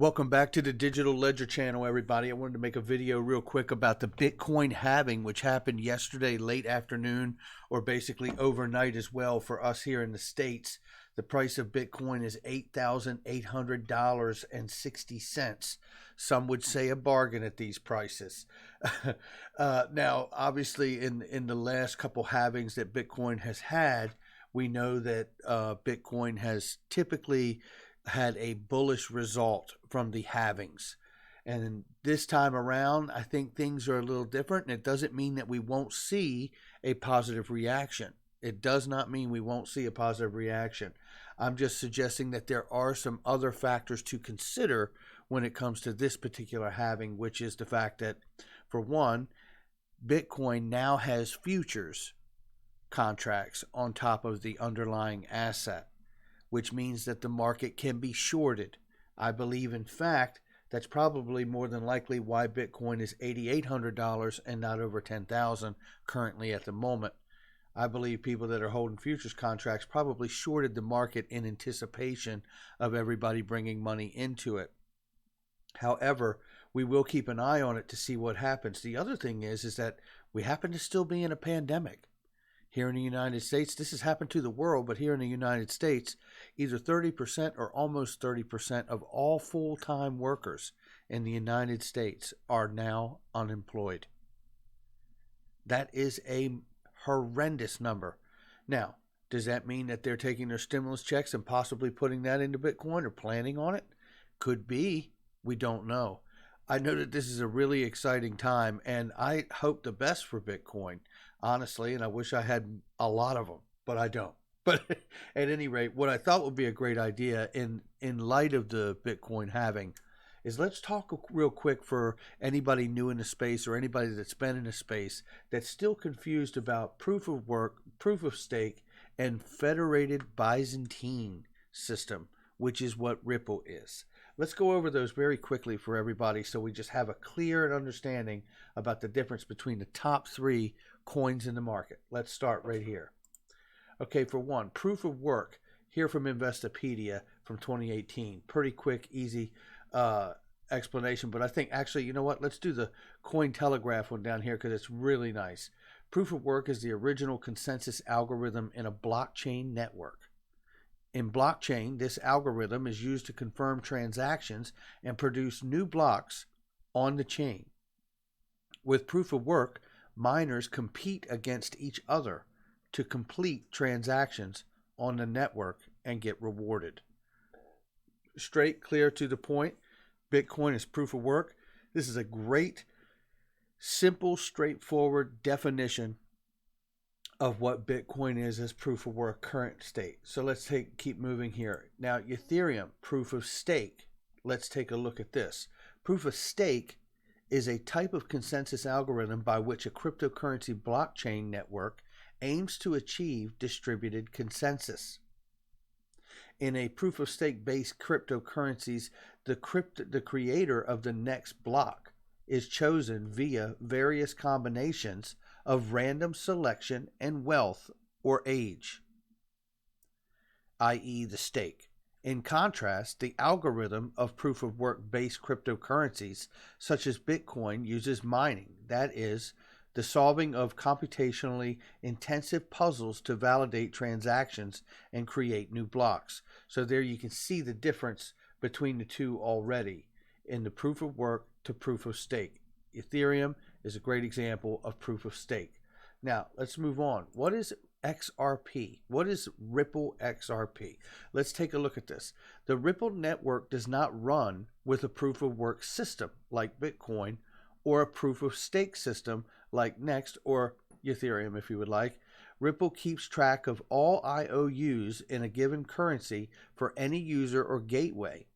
Welcome back to the Digital Ledger channel, everybody. I wanted to make a video real quick about the Bitcoin halving, which happened yesterday late afternoon, or basically overnight as well for us here in the States. The price of Bitcoin is $8,800.60. Some would say a bargain at these prices. Now, obviously, in the last couple halvings that Bitcoin has had, we know that Bitcoin has typically had a bullish result from the halvings. And this time around, I think things are a little different, and it doesn't mean that we won't see a positive reaction. It does not mean we won't see a positive reaction. I'm just suggesting that there are some other factors to consider when it comes to this particular halving, which is the fact that, for one, Bitcoin now has futures contracts on top of the underlying asset, which means that the market can be shorted. I believe, in fact, that's probably more than likely why Bitcoin is $8,800 and not over $10,000 currently at the moment. I believe people that are holding futures contracts probably shorted the market in anticipation of everybody bringing money into it. However, we will keep an eye on it to see what happens. The other thing is that we happen to still be in a pandemic. Here in the United States, this has happened to the world, but here in the United States, either 30% or almost 30% of all full-time workers in the United States are now unemployed. That is a horrendous number. Now, does that mean that they're taking their stimulus checks and possibly putting that into Bitcoin or planning on it? Could be. We don't know. I know that this is a really exciting time, and I hope the best for Bitcoin, honestly, and I wish I had a lot of them, but I don't. But at any rate, what I thought would be a great idea in light of the Bitcoin halving is let's talk real quick for anybody new in the space or anybody that's been in the space that's still confused about proof of work, proof of stake, and federated Byzantine system, which is what Ripple is. Let's go over those very quickly for everybody so we just have a clear understanding about the difference between the top three coins in the market. Let's start right here. Okay, for one, proof of work, here from Investopedia from 2018. Pretty quick, easy explanation, but I think actually, you know what? Let's do the Cointelegraph one down here because it's really nice. Proof of work is the original consensus algorithm in a blockchain network. In blockchain, this algorithm is used to confirm transactions and produce new blocks on the chain. With proof of work, miners compete against each other to complete transactions on the network and get rewarded. Straight, clear, to the point, Bitcoin is proof of work. This is a great, simple, straightforward definition of what Bitcoin is as proof of work current state. So let's keep moving here. Now, Ethereum, proof of stake. Let's take a look at this. Proof of stake is a type of consensus algorithm by which a cryptocurrency blockchain network aims to achieve distributed consensus. In a proof of stake based cryptocurrencies, the creator of the next block is chosen via various combinations of random selection and wealth or age, i.e. the stake. In contrast, the algorithm of proof of work based cryptocurrencies such as Bitcoin uses mining, that is, the solving of computationally intensive puzzles to validate transactions and create new blocks. So there you can see the difference between the two already in the proof of work to proof of stake. Ethereum is a great example of proof of stake. Now, let's move on. What is XRP? What is Ripple XRP? Let's take a look at this. The Ripple network does not run with a proof of work system like Bitcoin or a proof of stake system like Next or Ethereum, if you would like. Ripple keeps track of all IOUs in a given currency for any user or gateway.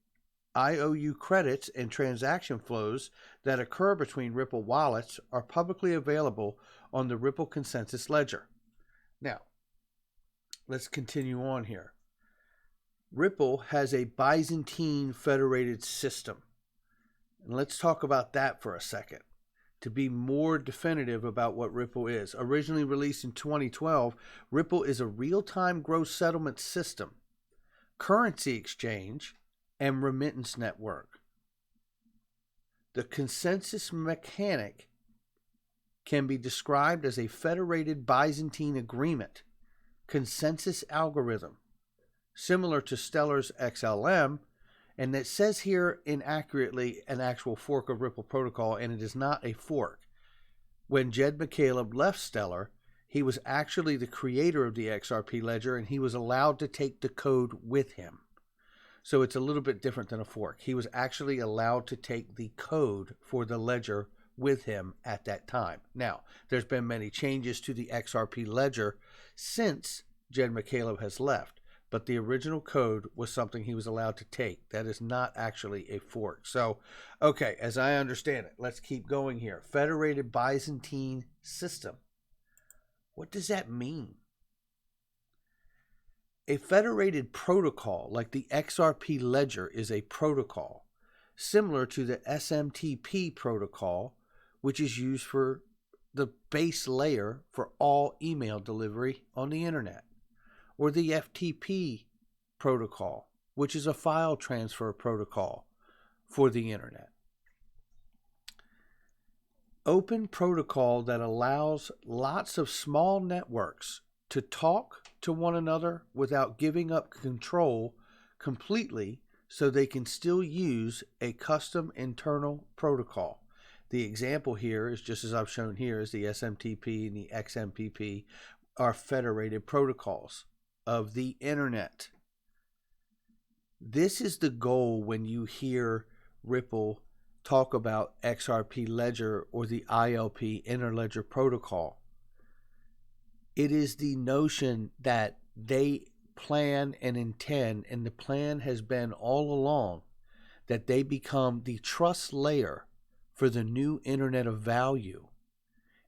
IOU credits and transaction flows that occur between Ripple wallets are publicly available on the Ripple Consensus Ledger. Now, let's continue on here. Ripple has a Byzantine federated system. And let's talk about that for a second to be more definitive about what Ripple is. Originally released in 2012, Ripple is a real-time gross settlement system, currency exchange, and remittance network. The consensus mechanic can be described as a federated Byzantine agreement consensus algorithm, similar to Stellar's XLM, and it says here inaccurately an actual fork of Ripple protocol, and it is not a fork. When Jed McCaleb left Stellar, he was actually the creator of the XRP ledger, and he was allowed to take the code with him. So it's a little bit different than a fork. He was actually allowed to take the code for the ledger with him at that time. Now, there's been many changes to the XRP ledger since Jed McCaleb has left, but the original code was something he was allowed to take. That is not actually a fork. So, okay, as I understand it, let's keep going here. Federated Byzantine system. What does that mean? A federated protocol like the XRP ledger is a protocol similar to the SMTP protocol, which is used for the base layer for all email delivery on the internet, or the FTP protocol, which is a file transfer protocol for the internet. Open protocol that allows lots of small networks to talk to one another without giving up control completely, so they can still use a custom internal protocol. The example here is just as I've shown here, is the SMTP and the XMPP are federated protocols of the internet. This is the goal when you hear Ripple talk about XRP ledger or the ILP interledger protocol. It is the notion that they plan and intend, and the plan has been all along, that they become the trust layer for the new internet of value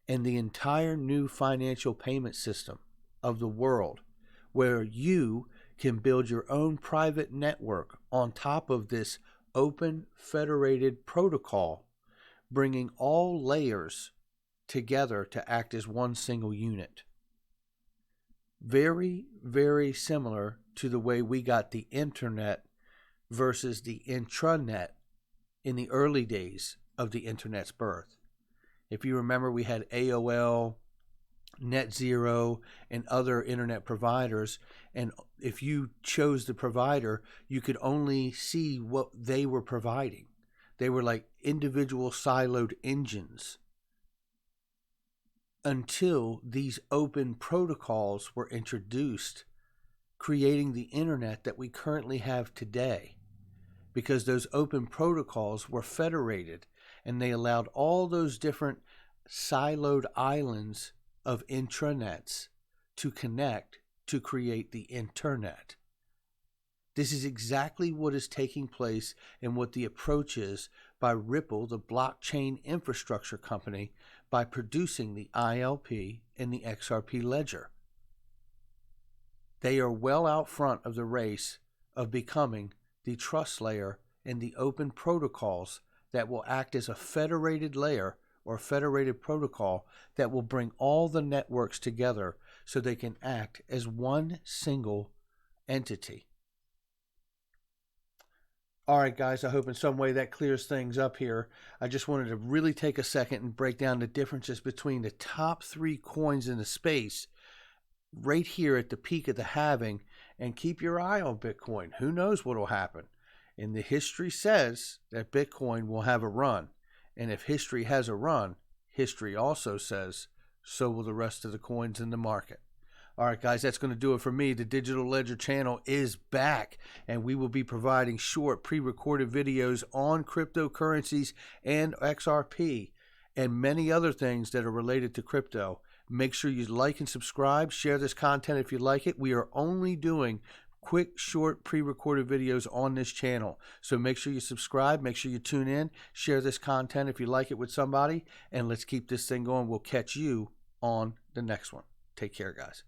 and the entire new financial payment system of the world, where you can build your own private network on top of this open federated protocol, bringing all layers together to act as one single unit. Very, very similar to the way we got the internet versus the intranet in the early days of the internet's birth. If you remember, we had AOL, NetZero, and other internet providers, and if you chose the provider, you could only see what they were providing. They were like individual siloed engines, until these open protocols were introduced, creating the internet that we currently have today. Because those open protocols were federated, and they allowed all those different siloed islands of intranets to connect to create the internet. This is exactly what is taking place and what the approach is by Ripple, the blockchain infrastructure company, by producing the ILP and the XRP ledger. They are well out front of the race of becoming the trust layer and the open protocols that will act as a federated layer or federated protocol that will bring all the networks together so they can act as one single entity. All right, guys, I hope in some way that clears things up here. I just wanted to really take a second and break down the differences between the top 3 coins in the space right here at the peak of the halving, and keep your eye on Bitcoin. Who knows what will happen? And the history says that Bitcoin will have a run. And if history has a run, history also says so will the rest of the coins in the market. All right, guys, that's going to do it for me. The Digital Ledger channel is back, and we will be providing short pre-recorded videos on cryptocurrencies and XRP and many other things that are related to crypto. Make sure you like and subscribe. Share this content if you like it. We are only doing quick, short, pre-recorded videos on this channel. So make sure you subscribe. Make sure you tune in. Share this content if you like it with somebody. And let's keep this thing going. We'll catch you on the next one. Take care, guys.